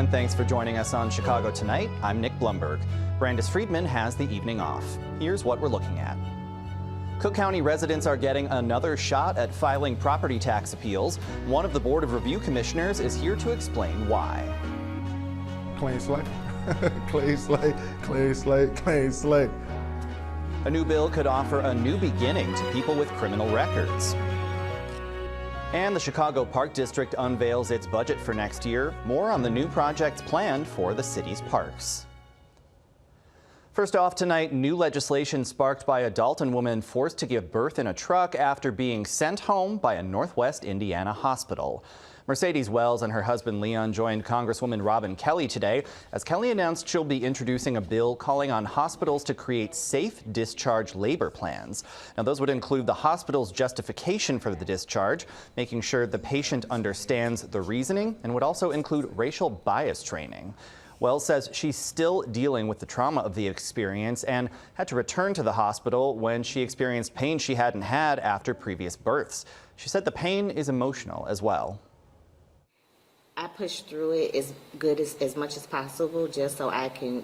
and thanks for joining us on Chicago Tonight. I'm Nick Blumberg. Brandis Friedman has the evening off. Here's what we're looking at. Cook County residents are getting another shot at filing property tax appeals. One of the Board of Review commissioners is here to explain why. Clean slate, clean slate, clean slate, clean slate. A new bill could offer a new beginning to people with criminal records. And the Chicago Park District unveils its budget for next year. More on the new projects planned for the city's parks. First off tonight, new legislation sparked by a Dalton woman forced to give birth in a truck after being sent home by a Northwest Indiana hospital. Mercedes Wells and her husband Leon joined Congresswoman Robin Kelly today as Kelly announced she'll be introducing a bill calling on hospitals to create safe discharge labor plans. Now, those would include the hospital's justification for the discharge, making sure the patient understands the reasoning, and would also include racial bias training. Wells says she's still dealing with the trauma of the experience and had to return to the hospital when she experienced pain she hadn't had after previous births. She said the pain is emotional as well. I push through it as much as possible just so I can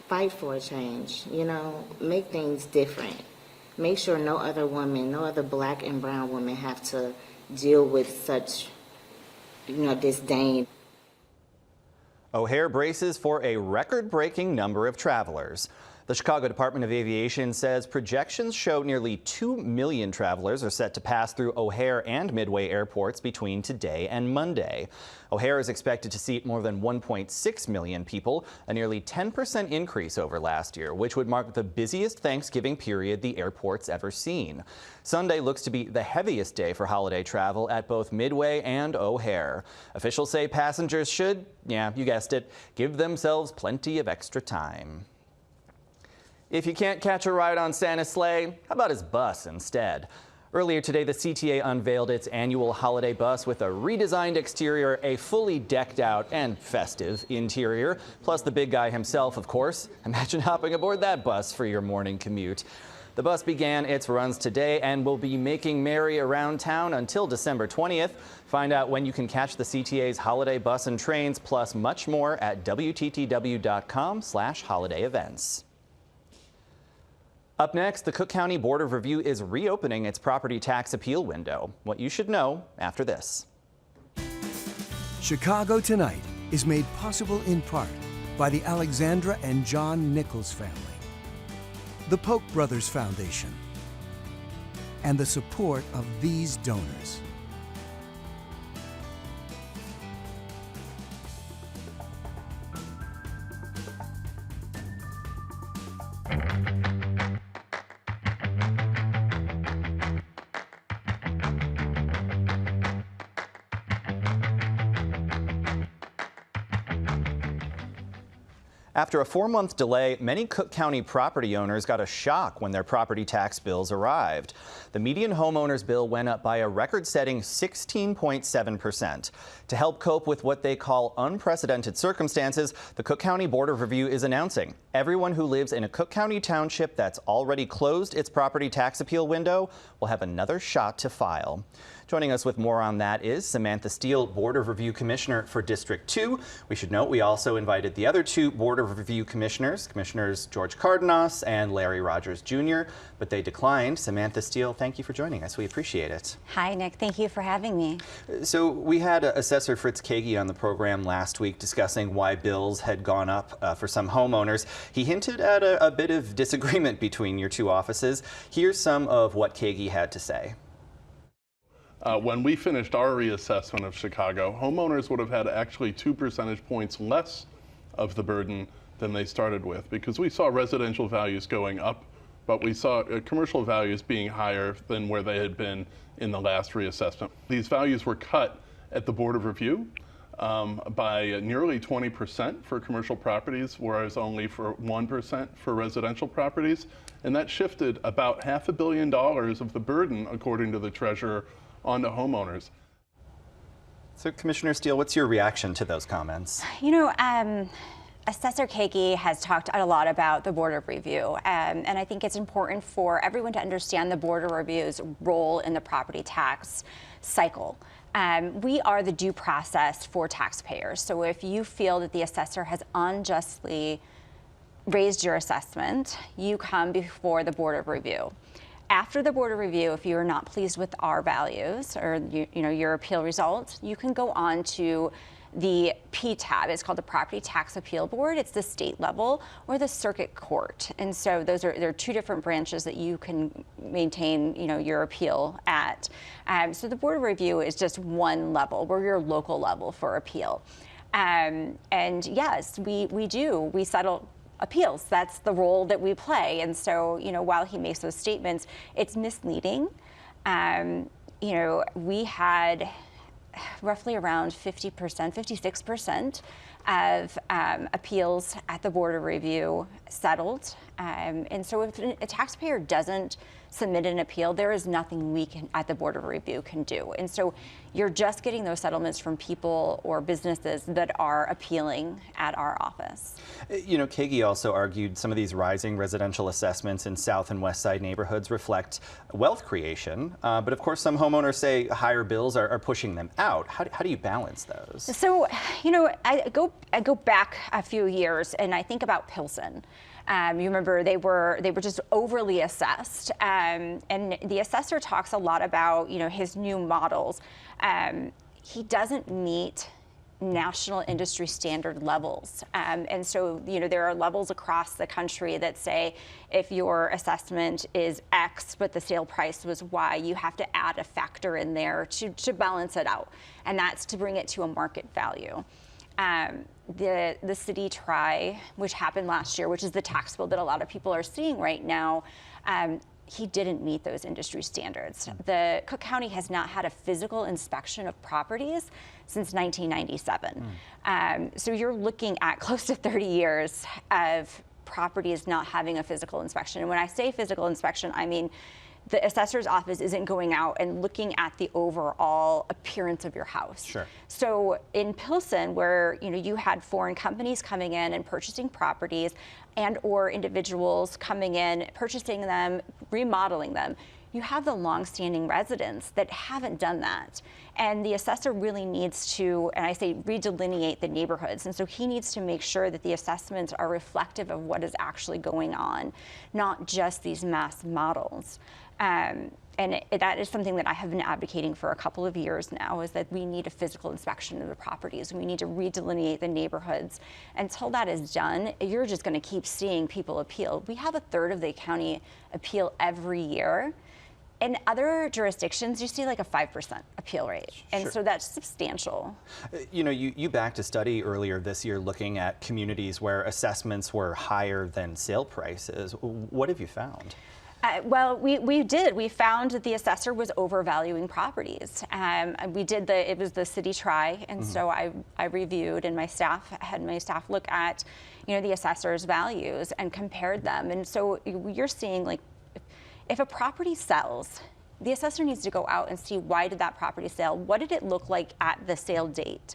fight for a change, make things different. Make sure no other woman, no other black and brown women have to deal with such, disdain. O'Hare braces for a record-breaking number of travelers. The Chicago Department of Aviation says projections show nearly 2 million travelers are set to pass through O'Hare and Midway airports between today and Monday. O'Hare is expected to seat more than 1.6 million people, a nearly 10% increase over last year, which would mark the busiest Thanksgiving period the airport's ever seen. Sunday looks to be the heaviest day for holiday travel at both Midway and O'Hare. Officials say passengers should, yeah, you guessed it, give themselves plenty of extra time. If you can't catch a ride on Santa's sleigh, how about his bus instead? Earlier today, the CTA unveiled its annual holiday bus with a redesigned exterior, a fully decked out and festive interior, plus the big guy himself, of course. Imagine hopping aboard that bus for your morning commute. The bus began its runs today and will be making merry around town until December 20th. Find out when you can catch the CTA's holiday bus and trains, plus much more at WTTW.com/holiday events. Up next, the Cook County Board of Review is reopening its property tax appeal window. What you should know after this. Chicago Tonight is made possible in part by the Alexandra and John Nichols family, the Polk Brothers Foundation, and the support of these donors. After a 4-month delay, many Cook County property owners got a shock when their property tax bills arrived. The median homeowners bill went up by a record-setting 16.7%. To help cope with what they call unprecedented circumstances, the Cook County Board of Review is announcing everyone who lives in a Cook County township that's already closed its property tax appeal window will have another shot to file. Joining us with more on that is Samantha Steele, Board of Review Commissioner for District 2. We should note we also invited the other two Board of Review Commissioners, Commissioners George Cardenas and Larry Rogers Jr., but they declined. Samantha Steele, thank you for joining us. We appreciate it. Hi, Nick. Thank you for having me. So we had Assessor Pritzker on the program last week discussing why bills had gone up for some homeowners. He hinted at a bit of disagreement between your two offices. Here's some of what Kagi had to say. When we finished our reassessment of Chicago, homeowners would have had actually 2 percentage points less of the burden than they started with, because we saw residential values going up, but we saw commercial values being higher than where they had been in the last reassessment. These values were cut at the Board of Review by nearly 20% for commercial properties, whereas only for 1% for residential properties. And that shifted about $500 million of the burden, according to the treasurer, onto homeowners. So, Commissioner Steele, what's your reaction to those comments? Assessor Kagi has talked a lot about the Board of Review, and I think it's important for everyone to understand the Board of Review's role in the property tax cycle. We are the due process for taxpayers. So if you feel that the assessor has unjustly raised your assessment, you come before the Board of Review. After the Board of Review, if you are not pleased with our values or your appeal result, you can go on to the PTAB. It's called the Property Tax Appeal Board. It's the state level or the circuit court. And so there are two different branches that you can maintain your appeal at. So the Board of Review is just one level. We're your local level for appeal. And yes, we settle appeals. That's the role that we play. And so, while he makes those statements, it's misleading. We had roughly around 50%, 56% of appeals at the Board of Review settled. And so if a taxpayer doesn't submit an appeal, there is nothing we at the Board of Review can do. And so you're just getting those settlements from people or businesses that are appealing at our office. Kagi also argued some of these rising residential assessments in South and West Side neighborhoods reflect wealth creation. But of course, some homeowners say higher bills are pushing them out. How do you balance those? So, I go back a few years and I think about Pilsen. You remember they were just overly assessed, and the assessor talks a lot about his new models. He doesn't meet national industry standard levels, and so there are levels across the country that say if your assessment is X but the sale price was Y, you have to add a factor in there to balance it out, and that's to bring it to a market value. The city try, which happened last year, which is the tax bill that a lot of people are seeing right now, he didn't meet those industry standards. The Cook County has not had a physical inspection of properties since 1997. So you're looking at close to 30 years of properties not having a physical inspection. And when I say physical inspection, I mean the assessor's office isn't going out and looking at the overall appearance of your house. Sure. So in Pilsen, where you had foreign companies coming in and purchasing properties, and or individuals coming in, purchasing them, remodeling them, you have the longstanding residents that haven't done that. And the assessor really needs to, and I say redelineate the neighborhoods. And so he needs to make sure that the assessments are reflective of what is actually going on, not just these mass models. And that is something that I have been advocating for a couple of years now, is that we need a physical inspection of the properties. We need to redelineate the neighborhoods. Until that is done, you're just going to keep seeing people appeal. We have a third of the county appeal every year. In other jurisdictions, you see like a 5% appeal rate. And so that's substantial. You backed a study earlier this year looking at communities where assessments were higher than sale prices. What have you found? Well, we did. We found that the assessor was overvaluing properties. It was the city try, and so I reviewed, and my staff look at, the assessor's values and compared them. And so you're seeing, like, if a property sells, the assessor needs to go out and see, why did that property sell? What did it look like at the sale date?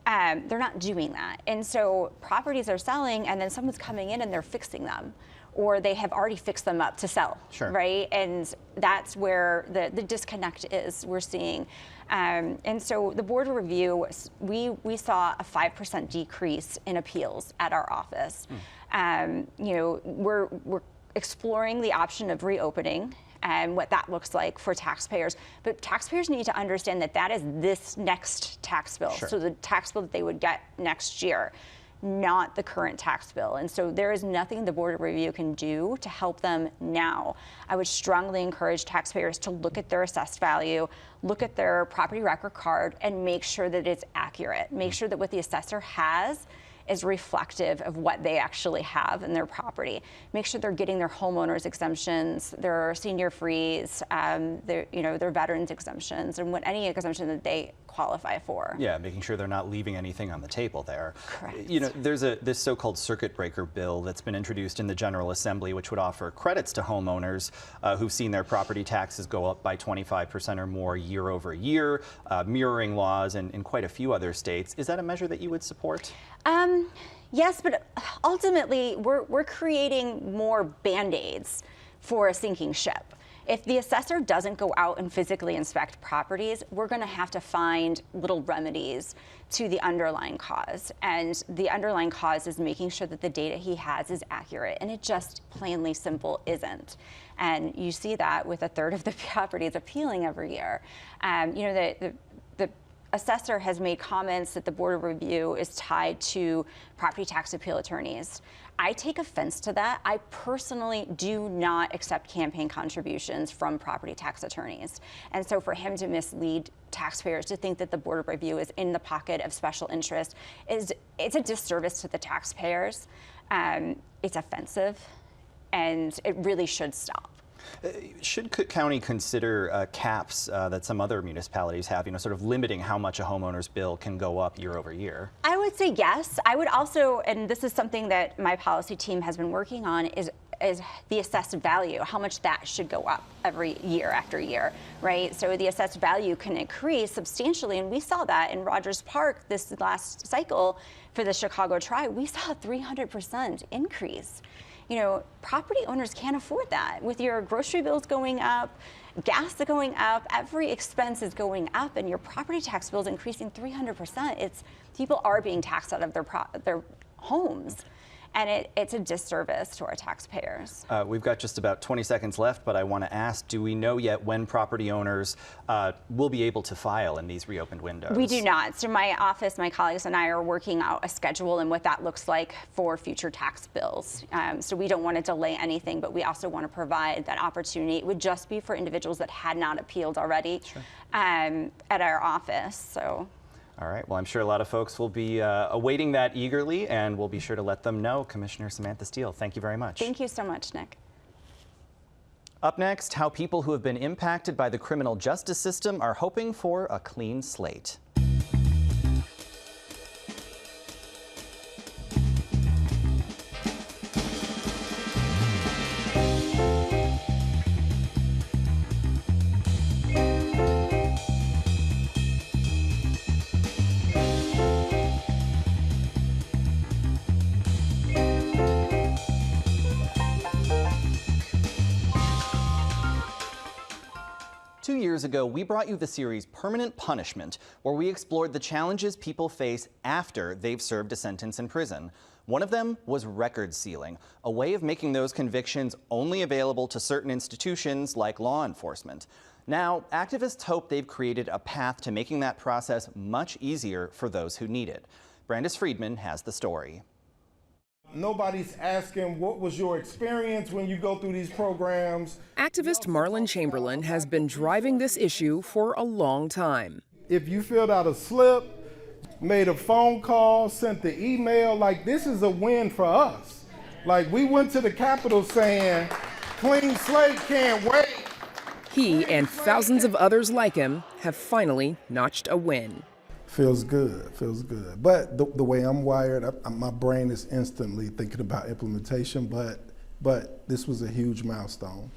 They're not doing that. And so properties are selling, and then someone's coming in and they're fixing them, or they have already fixed them up to sell, right? And that's where the disconnect is, we're seeing. And so the Board of Review, we saw a 5% decrease in appeals at our office. We're exploring the option of reopening and what that looks like for taxpayers. But taxpayers need to understand that that is this next tax bill. So the tax bill that they would get next year, not the current tax bill. And so there is nothing the Board of Review can do to help them now. I would strongly encourage taxpayers to look at their assessed value, look at their property record card, and make sure that it's accurate. Make sure that what the assessor has is reflective of what they actually have in their property. Make sure they're getting their homeowners exemptions, their senior frees, their veterans exemptions, and any exemption that they qualify for. Yeah, making sure they're not leaving anything on the table there. Correct. There's this so-called circuit breaker bill that's been introduced in the General Assembly, which would offer credits to homeowners who've seen their property taxes go up by 25% or more year over year, mirroring laws in quite a few other states. Is that a measure that you would support? Yes, but ultimately we're creating more Band-Aids for a sinking ship. if the assessor doesn't go out and physically inspect properties, we're going to have to find little remedies to the underlying cause. And the underlying cause is making sure that the data he has is accurate, and it just plainly simple isn't. And you see that with a third of the properties appealing every year. The assessor has made comments that the Board of Review is tied to property tax appeal attorneys. I take offense to that. I personally do not accept campaign contributions from property tax attorneys. And so for him to mislead taxpayers to think that the Board of Review is in the pocket of special interest it's a disservice to the taxpayers. It's offensive, and it really should stop. Should Cook County consider caps that some other municipalities have, sort of limiting how much a homeowner's bill can go up year over year? I would say yes. I would also, and this is something that my policy team has been working on, is the assessed value, how much that should go up every year after year, right? So the assessed value can increase substantially, and we saw that in Rogers Park this last cycle for the Chicago Tri. We saw a 300% increase. Property owners can't afford that. With your grocery bills going up, gas going up, every expense is going up, and your property tax bill is increasing 300%. People are being taxed out of their homes. And it's a disservice to our taxpayers. We've got just about 20 seconds left, but I want to ask, do we know yet when property owners will be able to file in these reopened windows? We do not. So my office, my colleagues and I are working out a schedule and what that looks like for future tax bills. So we don't want to delay anything, but we also want to provide that opportunity. It would just be for individuals that had not appealed already at our office. So. All right. Well, I'm sure a lot of folks will be awaiting that eagerly, and we'll be sure to let them know. Commissioner Samantha Steele, thank you very much. Thank you so much, Nick. Up next, how people who have been impacted by the criminal justice system are hoping for a clean slate. Two years ago, we brought you the series Permanent Punishment, where we explored the challenges people face after they've served a sentence in prison. One of them was record sealing, a way of making those convictions only available to certain institutions like law enforcement. Now, activists hope they've created a path to making that process much easier for those who need it. Brandis Friedman has the story. Nobody's asking what was your experience when you go through these programs. Activist Marlon Chamberlain has been driving this issue for a long time. If you filled out a slip, made a phone call, sent the email, this is a win for us. We went to the Capitol saying, clean slate, can't wait. He and thousands of others like him have finally notched a win. Feels good, feels good. But the way I'm wired, my brain is instantly thinking about implementation, but this was a huge milestone.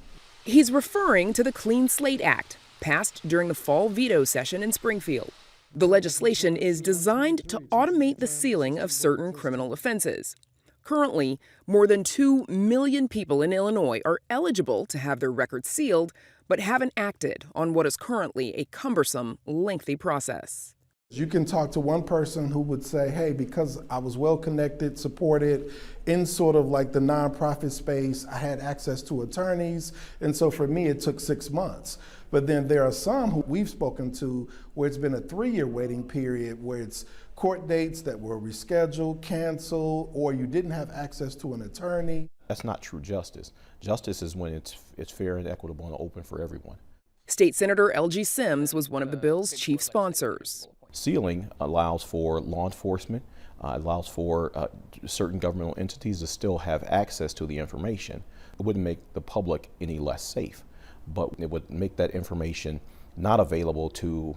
He's referring to the Clean Slate Act, passed during the fall veto session in Springfield. The legislation is designed to automate the sealing of certain criminal offenses. Currently, more than 2 million people in Illinois are eligible to have their records sealed, but haven't acted on what is currently a cumbersome, lengthy process. You can talk to one person who would say, hey, because I was well connected, supported in sort of the nonprofit space, I had access to attorneys. And so for me, it took 6 months. But then there are some who we've spoken to where it's been a 3-year waiting period where it's court dates that were rescheduled, canceled, or you didn't have access to an attorney. That's not true justice. Justice is when it's fair and equitable and open for everyone. State Senator L.G. Sims was one of the bill's chief sponsors. Sealing allows for law enforcement, allows for certain governmental entities to still have access to the information. It wouldn't make the public any less safe, but it would make that information not available to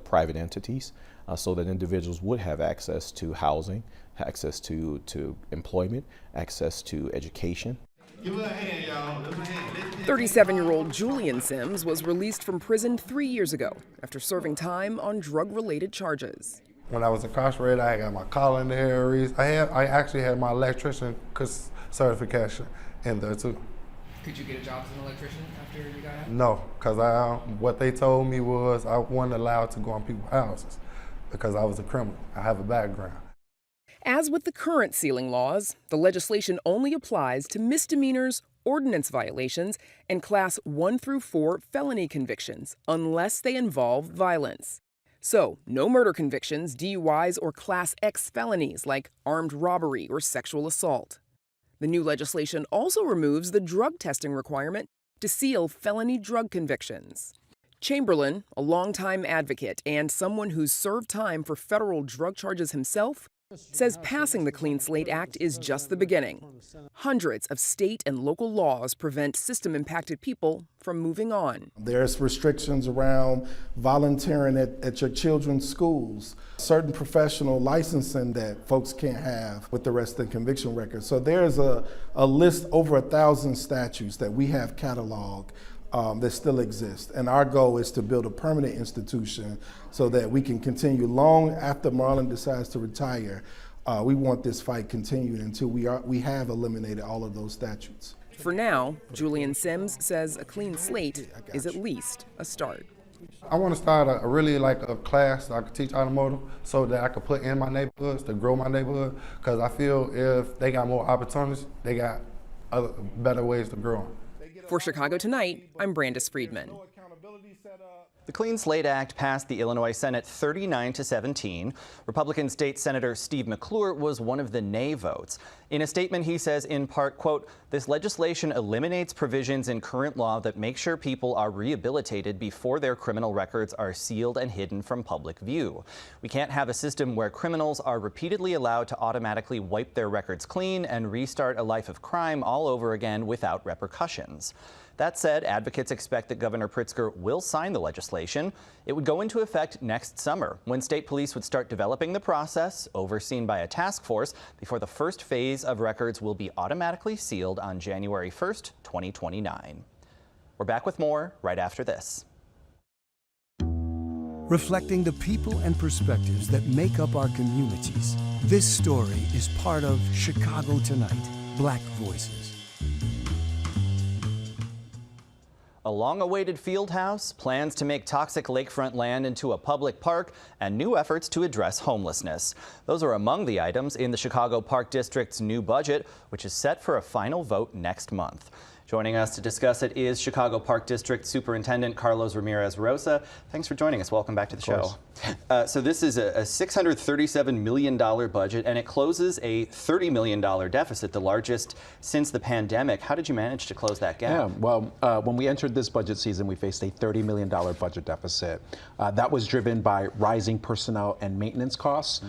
private entities so that individuals would have access to housing, access to employment, access to education. Give her a hand, y'all. Give her a hand. 37-year-old Julian Sims was released from prison 3 years ago after serving time on drug-related charges. When I was incarcerated, I got my culinary. I actually had my electrician certification in there too. Could you get a job as an electrician after you got out? No, because what they told me was I wasn't allowed to go on people's houses because I was a criminal. I have a background. As with the current ceiling laws, the legislation only applies to misdemeanors, ordinance violations, and Class 1 through 4 felony convictions, unless they involve violence. So, no murder convictions, DUIs, or Class X felonies like armed robbery or sexual assault. The new legislation also removes the drug testing requirement to seal felony drug convictions. Chamberlain, a longtime advocate and someone who's served time for federal drug charges himself, says passing the Clean Slate Act is just the beginning. Hundreds of state and local laws prevent system-impacted people from moving on. There's restrictions around volunteering at your children's schools, certain professional licensing that folks can't have with the rest of the conviction record. So there's a list over 1,000 statutes that we have cataloged that still exist. And our goal is to build a permanent institution so that we can continue long after Marlon decides to retire. We want this fight continued until we have eliminated all of those statutes. For now, Julian Sims says a clean slate is at least a start. I want to start a class that I could teach automotive so that I could put in my neighborhoods to grow my neighborhood, because I feel if they got more opportunities, they got other better ways to grow. For Chicago Tonight, I'm Brandis Friedman. The Clean Slate Act passed the Illinois Senate 39-17. Republican State Senator Steve McClure was one of the nay votes. In a statement, he says in part, quote, "This legislation eliminates provisions in current law that make sure people are rehabilitated before their criminal records are sealed and hidden from public view. We can't have a system where criminals are repeatedly allowed to automatically wipe their records clean and restart a life of crime all over again without repercussions." That said, advocates expect that Governor Pritzker will sign the legislation. It would go into effect next summer, when state police would start developing the process, overseen by a task force, before the first phase of records will be automatically sealed on January 1st, 2029. We're back with more right after this. Reflecting the people and perspectives that make up our communities, this story is part of Chicago Tonight, Black Voices. A long-awaited fieldhouse, plans to make toxic lakefront land into a public park, and new efforts to address homelessness. Those are among the items in the Chicago Park District's new budget, which is set for a final vote next month. Joining us to discuss it is Chicago Park District Superintendent Carlos Ramirez-Rosa. Thanks for joining us. Welcome back to the show. So this is a $637 million budget, and it closes a $30 million deficit, the largest since the pandemic. How did you manage to close that gap? Yeah, well, when we entered this budget season, we faced a $30 million budget deficit. That was driven by rising personnel and maintenance costs,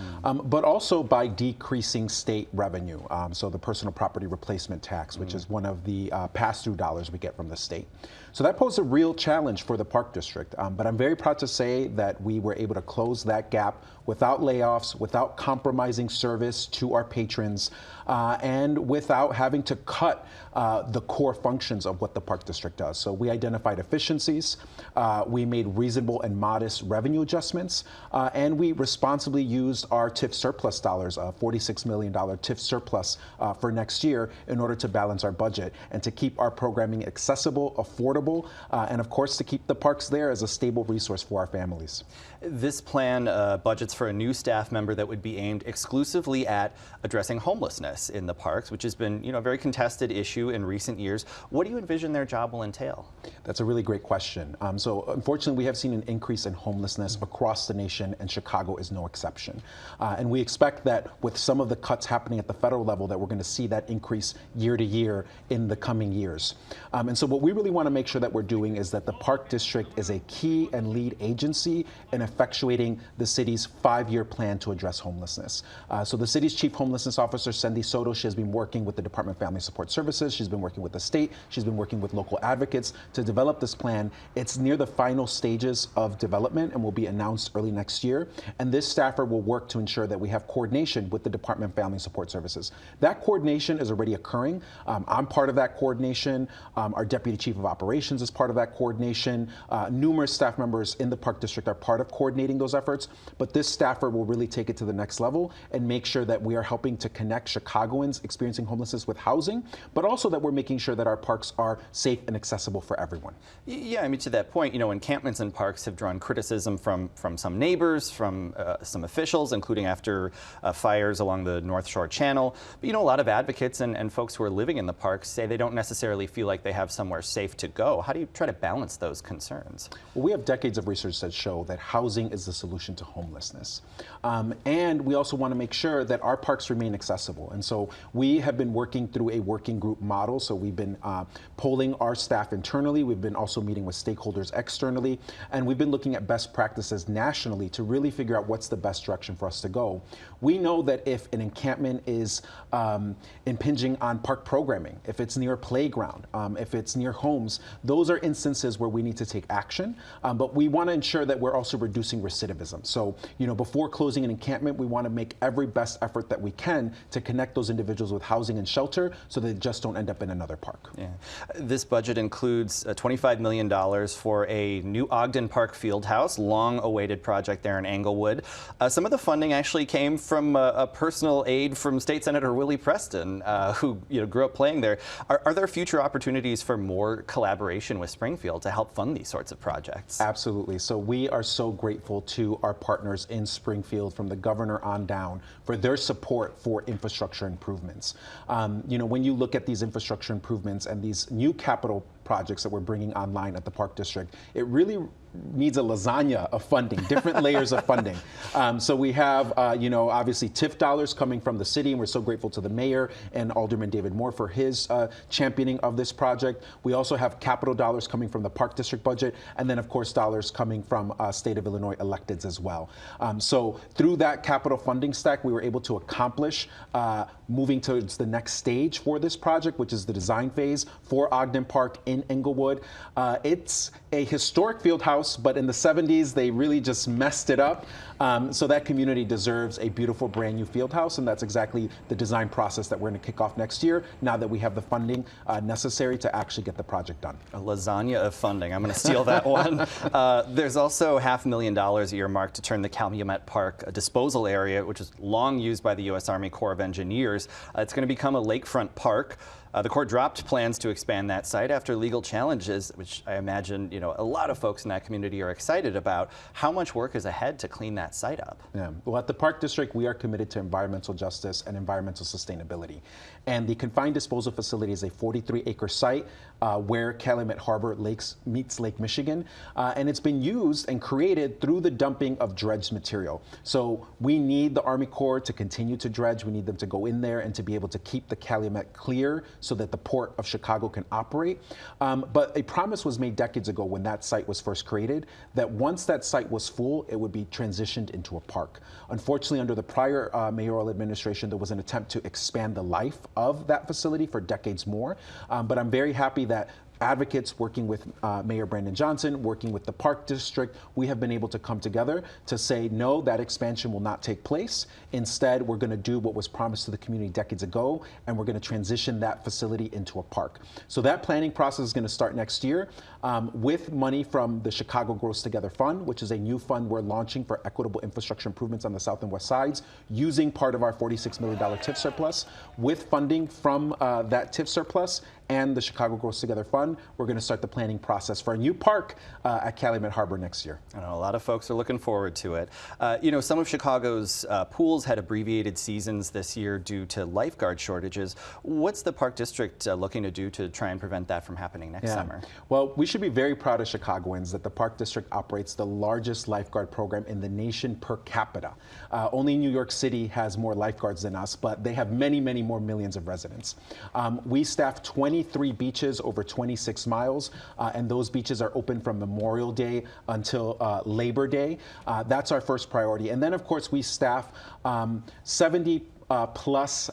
but also by decreasing state revenue. So the personal property replacement tax, which is one of the pass-through dollars we get from the state. So that posed a real challenge for the Park District, but I'm very proud to say that we were able to close that gap without layoffs, without compromising service to our patrons, and without having to cut the core functions of what the Park District does. So we identified efficiencies, we made reasonable and modest revenue adjustments, and we responsibly used our TIF surplus dollars, $46 million TIF surplus for next year, in order to balance our budget and to keep our programming accessible, affordable, and of course to keep the parks there as a stable resource for our families. This plan budgets for a new staff member that would be aimed exclusively at addressing homelessness in the parks, which has been, a very contested issue in recent years. What do you envision their job will entail? That's a really great question. So unfortunately, we have seen an increase in homelessness across the nation, and Chicago is no exception. And we expect that with some of the cuts happening at the federal level, that we're going to see that increase year to year in the coming years. And so what we really want to make sure that we're doing is that the Park District is a key and lead agency in effectuating the city's 5-year plan to address homelessness. So the city's chief homelessness officer, Cindy Soto, she has been working with the Department of Family Support Services. She's been working with the state. She's been working with local advocates to develop this plan. It's near the final stages of development and will be announced early next year. And this staffer will work to ensure that we have coordination with the Department of Family Support Services. That coordination is already occurring. I'm part of that coordination. coordination. Our Deputy Chief of Operations is part of that coordination. Numerous staff members in the Park District are part of coordinating those efforts, but this staffer will really take it to the next level and make sure that we are helping to connect Chicagoans experiencing homelessness with housing, but also that we're making sure that our parks are safe and accessible for everyone. Yeah, I mean, to that point, encampments in parks have drawn criticism from some neighbors, from some officials, including after fires along the North Shore Channel. But, a lot of advocates and folks who are living in the parks say they don't necessarily feel like they have somewhere safe to go. How do you try to balance those concerns? Well, we have decades of research that show that housing is the solution to homelessness. And we also want to make sure that our parks remain accessible. And so we have been working through a working group model. So we've been polling our staff internally. We've been also meeting with stakeholders externally. And we've been looking at best practices nationally to really figure out what's the best direction for us to go. We know that if an encampment is impinging on park programming, if it's near a playground, if it's near homes, those are instances where we need to take action. But we want to ensure that we're also reducing recidivism. So, before closing an encampment, we want to make every best effort that we can to connect those individuals with housing and shelter so they just don't end up in another park. Yeah. This budget includes $25 million for a new Ogden Park Fieldhouse, long-awaited project there in Englewood. Some of the funding actually came from a personal aid from State Senator Willie Preston, who grew up playing there. Are there future opportunities for more collaboration with Springfield to help fund these sorts of projects? Absolutely. So we are so grateful to our partners in Springfield, from the governor on down, for their support for infrastructure improvements. When you look at these infrastructure improvements and these new capital projects that we're bringing online at the Park District, it really needs a lasagna of funding, different layers of funding. So we have, obviously TIF dollars coming from the city, and we're so grateful to the mayor and Alderman David Moore for his championing of this project. We also have capital dollars coming from the Park District budget, and then of course dollars coming from State of Illinois electeds as well. So through that capital funding stack, we were able to accomplish moving towards the next stage for this project, which is the design phase for Ogden Park in Englewood. It's a historic field house, but in the 70s, they really just messed it up. So that community deserves a beautiful brand new field house, and that's exactly the design process that we're going to kick off next year, now that we have the funding necessary to actually get the project done. A lasagna of funding. I'm going to steal that one. There's also $500,000 earmarked to turn the Calumet Park disposal area, which was long used by the U.S. Army Corps of Engineers. It's going to become a lakefront park. The Corps dropped plans to expand that site after legal challenges, which I imagine a lot of folks in that community are excited about. How much work is ahead to clean that site up? Yeah. Well, at the Park District, we are committed to environmental justice and environmental sustainability. And the confined disposal facility is a 43-acre site where Calumet Harbor meets Lake Michigan. And it's been used and created through the dumping of dredged material. So we need the Army Corps to continue to dredge. We need them to go in there and to be able to keep the Calumet clear so that the Port of Chicago can operate. But a promise was made decades ago when that site was first created, that once that site was full, it would be transitioned into a park. Unfortunately, under the prior mayoral administration, there was an attempt to expand the life of that facility for decades more. But I'm very happy that advocates working with Mayor Brandon Johnson, working with the Park District, we have been able to come together to say, no, that expansion will not take place. Instead, we're going to do what was promised to the community decades ago, and we're going to transition that facility into a park. So that planning process is going to start next year with money from the Chicago Grows Together Fund, which is a new fund we're launching for equitable infrastructure improvements on the south and west sides, using part of our $46 million TIF surplus. With funding from that TIF surplus and the Chicago Grows Together Fund, we're going to start the planning process for a new park at Calumet Harbor next year. I know a lot of folks are looking forward to it. Some of Chicago's pools had abbreviated seasons this year due to lifeguard shortages. What's the Park District looking to do to try and prevent that from happening next summer? Well, we should be very proud of Chicagoans that the Park District operates the largest lifeguard program in the nation per capita. Only New York City has more lifeguards than us, but they have many, many more millions of residents. We staff 23 beaches over 26 miles, and those beaches are open from Memorial Day until Labor Day. That's our first priority. And then, of course, we staff 70 plus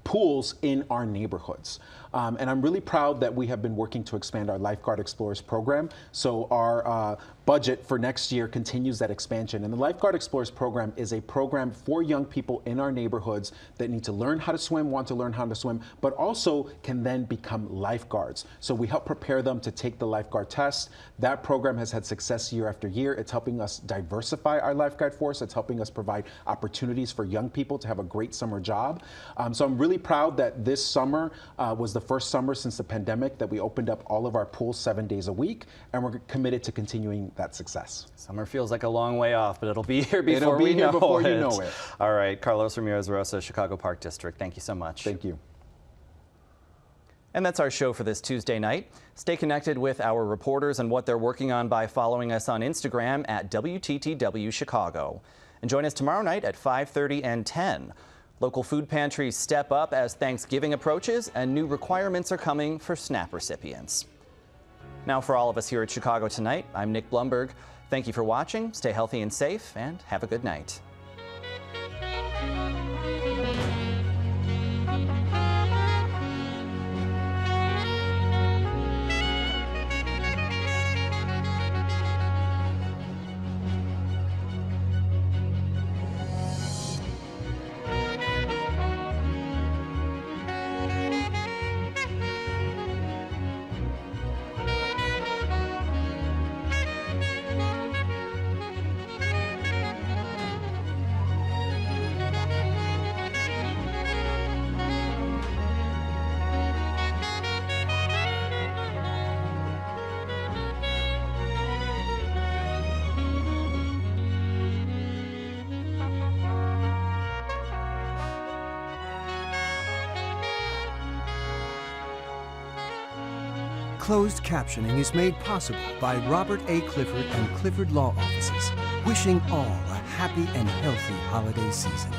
pools in our neighborhoods. And I'm really proud that we have been working to expand our Lifeguard Explorers program. So our budget for next year continues that expansion. And the Lifeguard Explorers program is a program for young people in our neighborhoods that need to learn how to swim, want to learn how to swim, but also can then become lifeguards. So we help prepare them to take the lifeguard test. That program has had success year after year. It's helping us diversify our lifeguard force. It's helping us provide opportunities for young people to have a great summer job. So I'm really proud that this summer was the first summer since the pandemic that we opened up all of our pools 7 days a week, and we're committed to continuing that success. Summer feels like a long way off, but it'll be here before It'll be here before you know it. All right, Carlos Ramirez-Rosa, Chicago Park District, thank you so much. Thank you. And that's our show for this Tuesday night. Stay connected with our reporters and what they're working on by following us on Instagram at WTTW Chicago. And join us tomorrow night at 5:30 and 10. Local food pantries step up as Thanksgiving approaches, and new requirements are coming for SNAP recipients. Now for all of us here at Chicago Tonight, I'm Nick Blumberg. Thank you for watching, stay healthy and safe, and have a good night. Closed captioning is made possible by Robert A. Clifford and Clifford Law Offices, wishing all a happy and healthy holiday season.